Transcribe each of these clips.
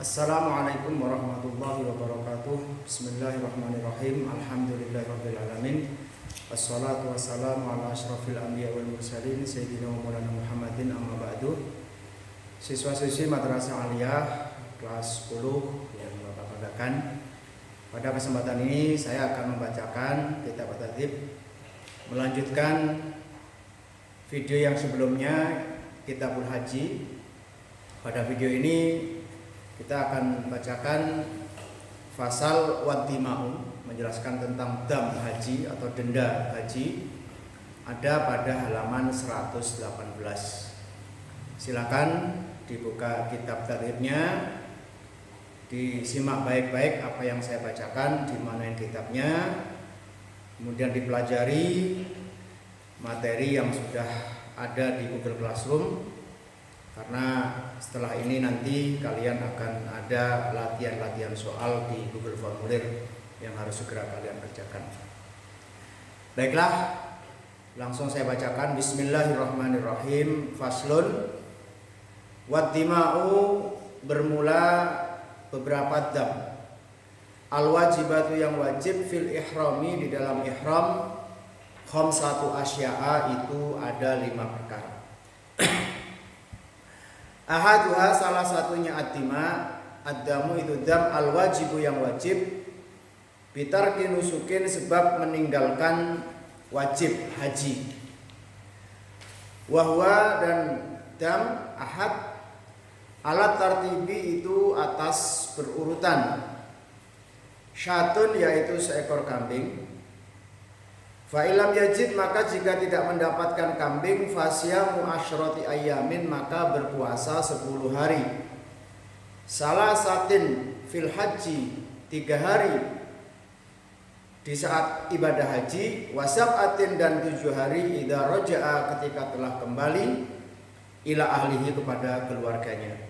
Assalamualaikum warahmatullahi wabarakatuh. Bismillahirrahmanirrahim. Alhamdulillahirabbil alamin. Wassalatu wassalamu ala asyrafil anbiya wal mursalin sayyidina wa maulana Muhammadin amma ba'du. Siswa-siswi Madrasah Aliyah kelas 10 yang Bapak banggakan. Pada kesempatan ini saya akan membacakan kitab at-tadhib, melanjutkan video yang sebelumnya, Kitabul Haji. Pada video ini kita akan bacakan fasal wadimau, menjelaskan tentang dam haji atau denda haji, ada pada halaman 118. Silakan dibuka kitab tadhibnya, disimak baik-baik apa yang saya bacakan, dimanain kitabnya, kemudian dipelajari materi yang sudah ada di Google Classroom, karena setelah ini nanti kalian akan ada latihan-latihan soal di Google Formulir yang harus segera kalian kerjakan. Baiklah, langsung saya bacakan. Bismillahirrahmanirrahim. Faslun. Waddima'u, bermula beberapa dam. Al-wajibatu, yang wajib, fil ihrami, di dalam ihram, khamsatu asya'a, itu ada 5 perkara. Ahaduha, salah satunya ad-dima, ad-damu itu dam, al-wajibu, yang wajib, bitarki nusukin, sebab meninggalkan wajib haji. Wahwa, dan dam ahad, alat tartibi, itu atas berurutan. Syatun, yaitu seekor kambing. Fa'ilam yajid, maka jika tidak mendapatkan kambing, fasyamu asyrati ayyamin, maka berpuasa 10 hari. Salah satin fil haji, 3 hari di saat ibadah haji, wasab'atin, dan 7 hari idza raja'a, ketika telah kembali, ila ahlihi, kepada keluarganya.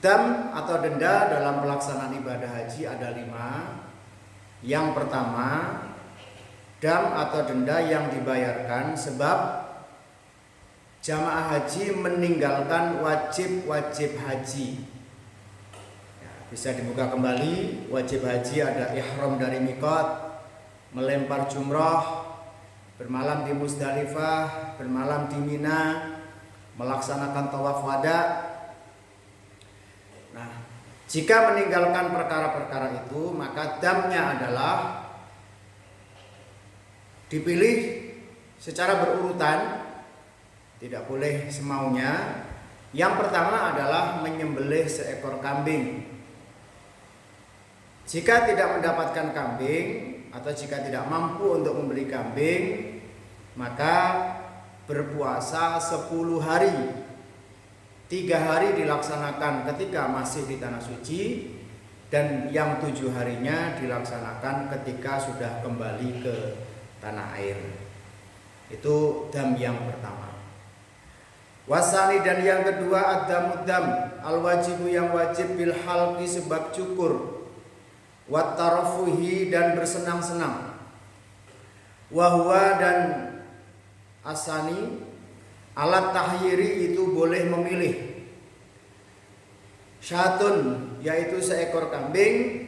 Dam atau denda dalam pelaksanaan ibadah haji ada 5. Yang pertama, dam atau denda yang dibayarkan sebab jamaah haji meninggalkan wajib-wajib haji. Ya, bisa dibuka kembali. Wajib haji ada ihram dari miqat, melempar jumrah, bermalam di Muzdalifah, bermalam di Mina, melaksanakan tawaf wada. Nah, jika meninggalkan perkara-perkara itu, maka damnya adalah dipilih secara berurutan, tidak boleh semaunya. Yang pertama adalah menyembelih seekor kambing. Jika tidak mendapatkan kambing atau jika tidak mampu untuk membeli kambing, maka berpuasa 10 hari. 3 hari dilaksanakan ketika masih di tanah suci, dan yang 7 harinya dilaksanakan ketika sudah kembali ke tanah air. Itu dam yang pertama. Wasani, dan yang kedua, ad-damud-dam, al-wajibu, yang wajib, bil halqi, sebab cukur, wat tarafuhi, dan bersenang-senang, wahwa, dan asani, alat tahyiri, itu boleh memilih. Syatun, yaitu seekor kambing,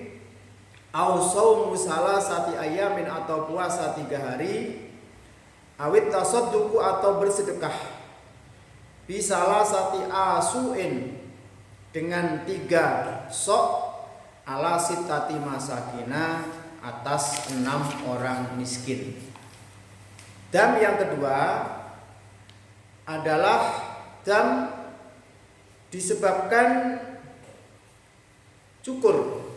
au shaumu salasati ayamin, atau puasa 3 hari, awit tasadduqu, atau bersedekah, bisalasati asuin, dengan 3 sok, ala sitati masakina, atas 6 orang miskin. Dam yang kedua adalah dam disebabkan cukur,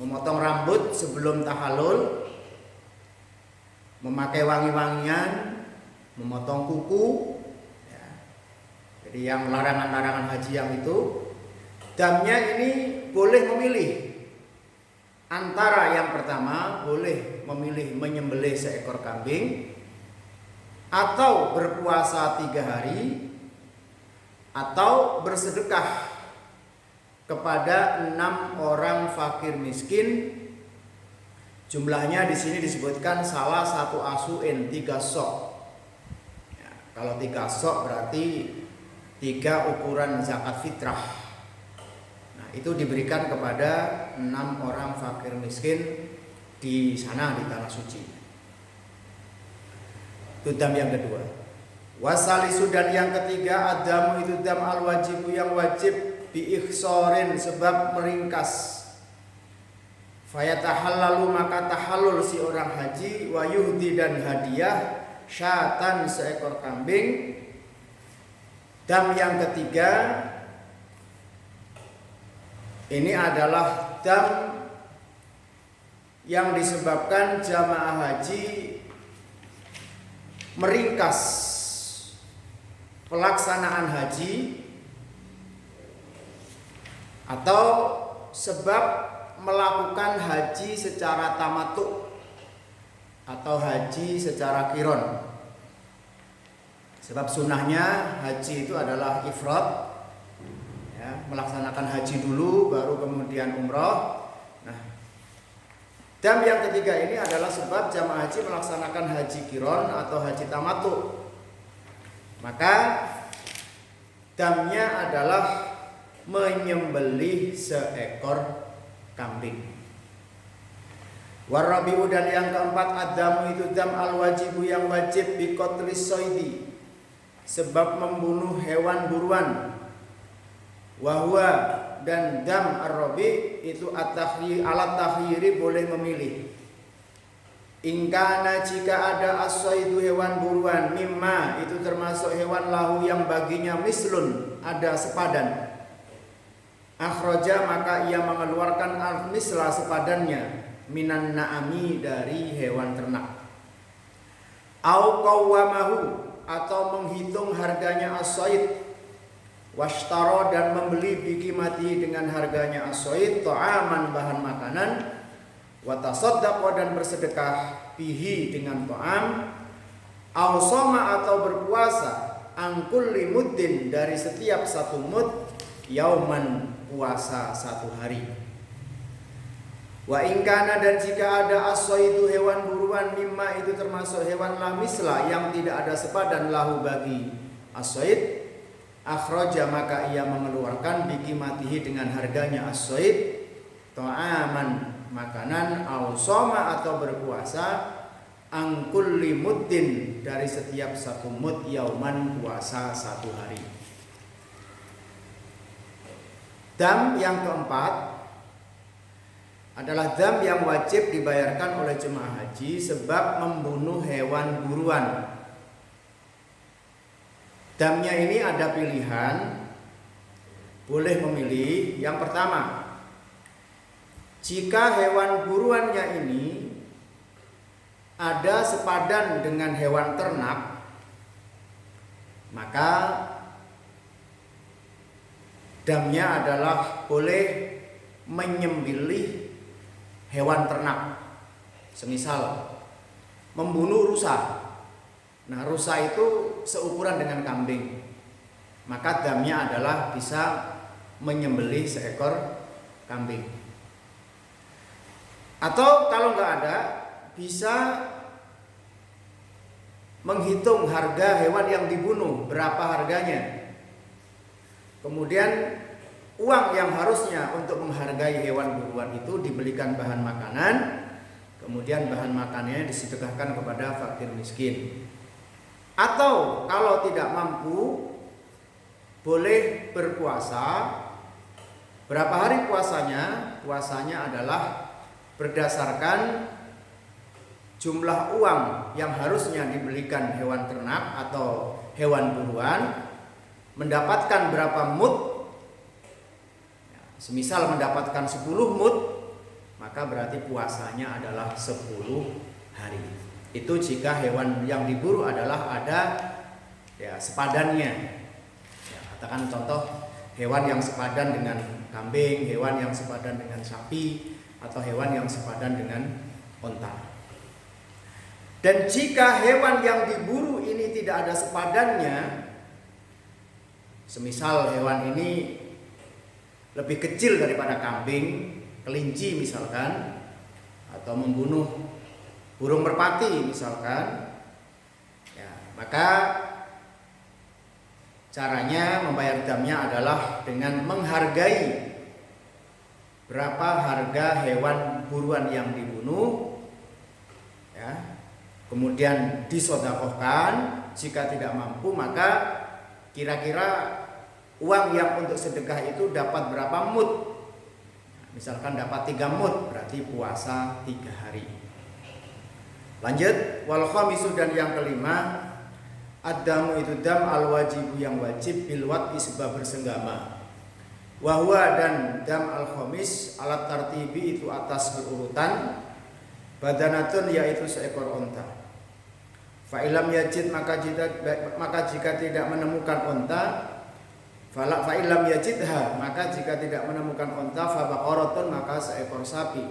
memotong rambut sebelum tahallul, memakai wangi-wangian, memotong kuku, ya. Jadi yang larangan-larangan haji yang itu, damnya ini boleh memilih antara yang pertama, boleh memilih menyembelih seekor kambing, atau berpuasa 3 hari, atau bersedekah kepada 6 orang fakir miskin. Jumlahnya di sini disebutkan salah satu asuin, 3 sok. Ya, kalau 3 sok berarti 3 ukuran zakat fitrah. Nah, itu diberikan kepada 6 orang fakir miskin di sana di tanah suci. Itu dam yang kedua. Wasalisu, dan yang ketiga adamu itu dam al wajibu yang wajib biikhsorin sebab meringkas. Fayatahallalu, maka tahallul si orang haji, wa yuhdi, dan hadiah syatan seekor kambing. Dam yang ketiga ini adalah dam yang disebabkan jamaah haji meringkas pelaksanaan haji atau sebab melakukan haji secara tamattu atau haji secara qiron. Sebab sunnahnya haji itu adalah ifrad, ya, melaksanakan haji dulu baru kemudian umroh. Nah, dam yang ketiga ini adalah sebab jamaah haji melaksanakan haji qiron atau haji tamattu. Maka damnya adalah menyembelih seekor kambing. Warabiu, dan yang keempat adamu itu dam al wajibu yang wajib biqatlis soidi sebab membunuh hewan buruan. Wahwa, dan dam ar-rabi itu alat takhiri, boleh memilih. Ingkana, jika ada as-saidu hewan buruan, mimma itu termasuk hewan lahu yang baginya mislun, ada sepadan. Akhraja, maka ia mengeluarkan al-misla sepadannya, minan na'ami dari hewan ternak. Au qawwamahu, atau menghitung harganya as-said, washtara, dan membeli bikimati dengan harganya as-said, ta'aman, bahan makanan, wa tasaddaqa, dan bersedekah bihi dengan ta'am, au shoma, atau berpuasa, angkulli muddin, dari setiap 1 mud, yauman, puasa 1 hari. Wa ingkana, dan jika ada as-saidu hewan buruan, mimma itu termasuk hewan la misla yang tidak ada sepadan lahu bagi as-said, akhraja, maka ia mengeluarkan bikimatihi dengan harganya as-said, ta'aman, makanan, au shoma, atau berpuasa, angkulli muddin, dari setiap 1 mud, yauman, puasa 1 hari. Dam yang keempat adalah dam yang wajib dibayarkan oleh jemaah haji sebab membunuh hewan buruan. Damnya ini ada pilihan, boleh memilih. Yang pertama, jika hewan buruannya ini ada sepadan dengan hewan ternak, maka damnya adalah boleh menyembelih hewan ternak. Semisal membunuh rusa. Nah, rusa itu seukuran dengan kambing. Maka damnya adalah bisa menyembelih seekor kambing. Atau kalau nggak ada, bisa menghitung harga hewan yang dibunuh, berapa harganya. Kemudian uang yang harusnya untuk menghargai hewan buruan itu dibelikan bahan makanan, kemudian bahan makanannya disedekahkan kepada fakir miskin. Atau kalau tidak mampu, boleh berpuasa. Berapa hari puasanya? Puasanya adalah berdasarkan jumlah uang yang harusnya dibelikan hewan ternak atau hewan buruan, mendapatkan berapa mud. Semisal mendapatkan 10 mud, maka berarti puasanya adalah 10 hari. Itu jika hewan yang diburu adalah ada ya sepadannya. Ya, katakan contoh hewan yang sepadan dengan kambing, hewan yang sepadan dengan sapi, atau hewan yang sepadan dengan onta. Dan jika hewan yang diburu ini tidak ada sepadannya, semisal hewan ini lebih kecil daripada kambing, kelinci misalkan, atau membunuh burung merpati misalkan, ya, maka Caranya membayar damnya adalah dengan menghargai berapa harga hewan buruan yang dibunuh, ya, kemudian disodakohkan. Jika tidak mampu, maka kira-kira uang yang untuk sedekah itu dapat berapa mud. Misalkan dapat 3 mud, berarti puasa 3 hari. Lanjut, wal khamisu, dan yang kelima, ad-damu itu dam al-wajibu yang wajib bil wat'i sebab bersenggama. Wahwa, dan dam al-khamis alat tartibi itu atas berurutan, badanatun yaitu seekor unta. Fa'ilam yajid, maka jika tidak menemukan unta, fa'ilam yajidha, maka jika tidak menemukan unta, fabaqaratun, maka seekor sapi.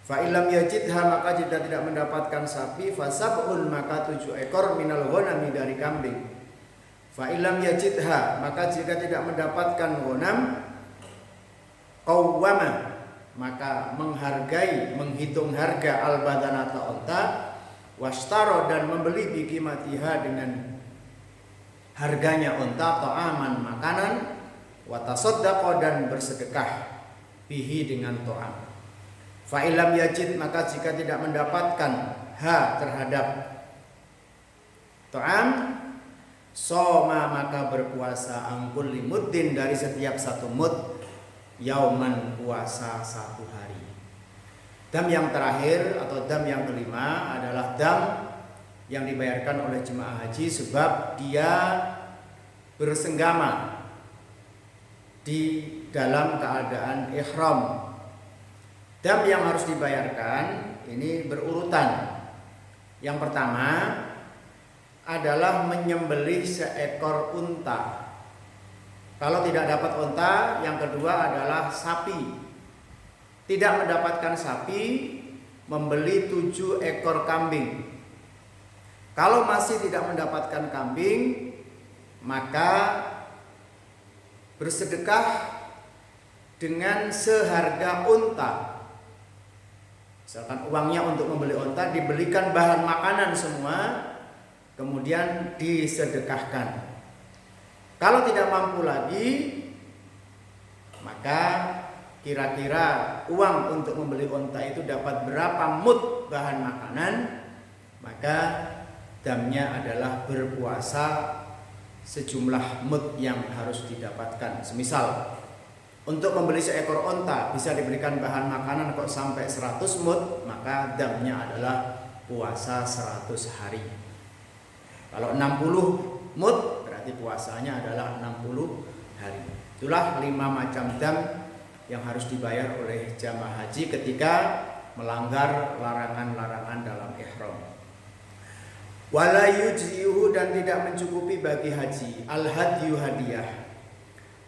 Fa'ilam yajidha, maka jika tidak mendapatkan sapi, fasab'un, maka 7 ekor minal ghanami, dari kambing. Fa'ilam yajidha, maka jika tidak mendapatkan ghanam, qawwama, maka menghitung harga al-badanata unta, washtaro, dan membeli bikimatiha, dengan harganya unta, ta'aman, makanan, watasaddaqa, dan bersedekah bihi, dengan ta'am. Fa'ilam yajid, maka jika tidak mendapatkan terhadap ta'am, soma, maka berpuasa angkul limuddin, dari setiap 1 mud, yauman, puasa 1 hari. Dam yang terakhir atau dam yang kelima adalah dam yang dibayarkan oleh jemaah haji sebab dia bersenggama di dalam keadaan ihram. Dam yang harus dibayarkan ini berurutan. Yang pertama adalah menyembelih seekor unta. Kalau tidak dapat unta, yang kedua adalah sapi. Tidak mendapatkan sapi, membeli 7 ekor kambing. Kalau masih tidak mendapatkan kambing, maka bersedekah dengan seharga unta. Misalkan uangnya untuk membeli unta, dibelikan bahan makanan semua, kemudian disedekahkan. Kalau tidak mampu lagi, maka kira-kira uang untuk membeli unta itu dapat berapa mud bahan makanan, maka damnya adalah berpuasa sejumlah mud yang harus didapatkan. Semisal untuk membeli seekor unta bisa diberikan bahan makanan kok sampai 100 mud, maka damnya adalah puasa 100 hari. Kalau 60 mud, berarti puasanya adalah 60 hari. Itulah 5 macam dam yang harus dibayar oleh jamaah haji ketika melanggar larangan-larangan dalam ihram. Wala yujzi'uhu, dan tidak mencukupi bagi haji al-hadyu, hadiah,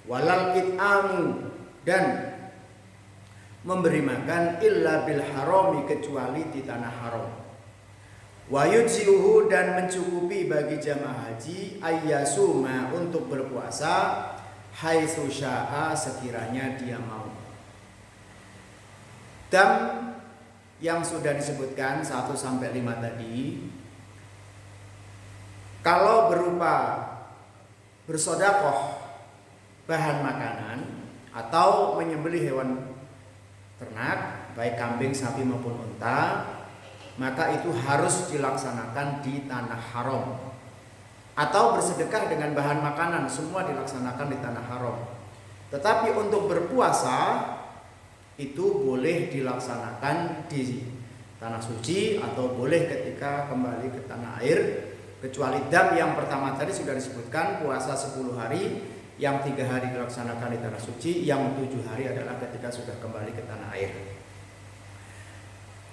walal it'amu, dan memberi makan, illa bil harami, kecuali di tanah haram. Wa yujzi'uhu, dan mencukupi bagi jamaah haji ayyasuma, untuk berpuasa haitsu syaa, sekiranya dia mau. Dam yang sudah disebutkan 1 sampai 5 tadi, kalau berupa bersedekah bahan makanan atau menyembelih hewan ternak, baik kambing, sapi maupun unta, maka itu harus dilaksanakan di tanah haram. Atau bersedekah dengan bahan makanan, semua dilaksanakan di tanah haram. Tetapi untuk berpuasa itu boleh dilaksanakan di tanah suci atau boleh ketika kembali ke tanah air, kecuali dam yang pertama tadi sudah disebutkan, puasa 10 hari, yang 3 hari dilaksanakan di tanah suci, yang 7 hari adalah ketika sudah kembali ke tanah air.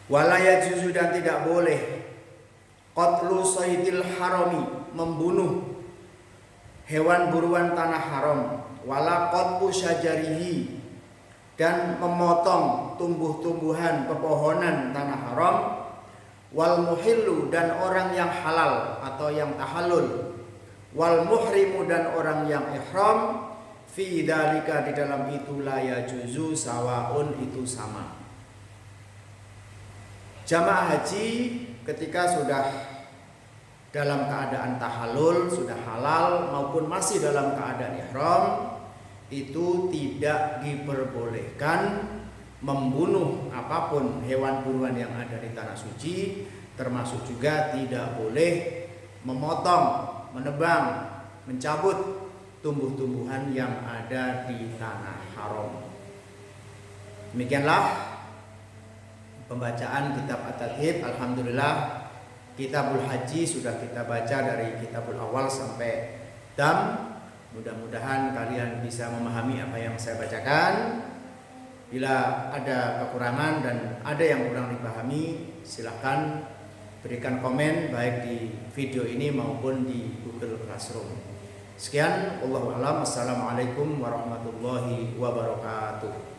Wala yajuzu, dan tidak boleh qatlu saydil harami, membunuh hewan buruan tanah haram, wala qatlu syajarihi, dan memotong tumbuh-tumbuhan pepohonan tanah haram, wal muhillu, dan orang yang halal atau yang tahallul, wal muhrimu, dan orang yang ihram, fi dalika, di dalam itu, la yajuzu sawaun, itu sama. Jamaah haji ketika sudah dalam keadaan tahallul sudah halal maupun masih dalam keadaan ihram, itu tidak diperbolehkan membunuh apapun hewan buruan yang ada di tanah suci, termasuk juga tidak boleh memotong, menebang, mencabut tumbuh-tumbuhan yang ada di tanah haram. Demikianlah pembacaan kitab At-Tauhid. Alhamdulillah, Kitabul Haji sudah kita baca dari kitabul awal sampai dam. Mudah-mudahan kalian bisa memahami apa yang saya bacakan. Bila ada kekurangan dan ada yang kurang dipahami, silahkan berikan komen baik di video ini maupun di Google Classroom. Sekian, wallahu a'lam. Assalamualaikum warahmatullahi wabarakatuh.